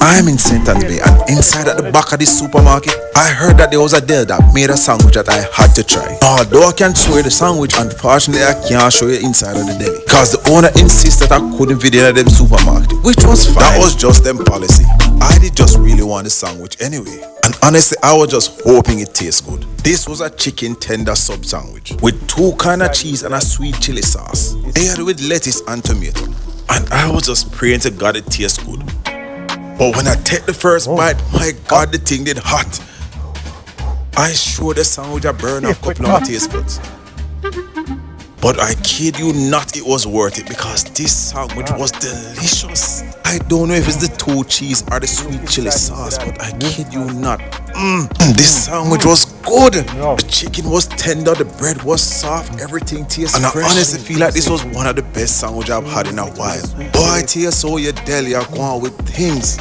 I'm in St. Anthony and inside at the back of this supermarket, I heard that there was a deli that made a sandwich that I had to try. Although I can show you the sandwich, unfortunately I can't show you inside of the deli. Cause the owner insists that I couldn't video them supermarket, which was fine. That was just them policy. I did just really want the sandwich anyway. And honestly, I was just hoping it tastes good. This was a chicken tender sub sandwich with 2 kind of cheese and a sweet chili sauce. Layered with lettuce and tomato. And I was just praying to God it tastes good. But when I take the first bite, my God, the thing did hot. I sure the sandwich a burn off couple of my taste buds. But I kid you not, it was worth it because this sandwich was delicious. I don't know if it's the 2 cheese or the sweet chili sauce, but I kid you not. This sandwich was good. The chicken was tender, the bread was soft, everything tastes fresh. And I honestly feel like this was one of the best sandwiches I've had in a while. Boy, I tell you so, your deli are going with things.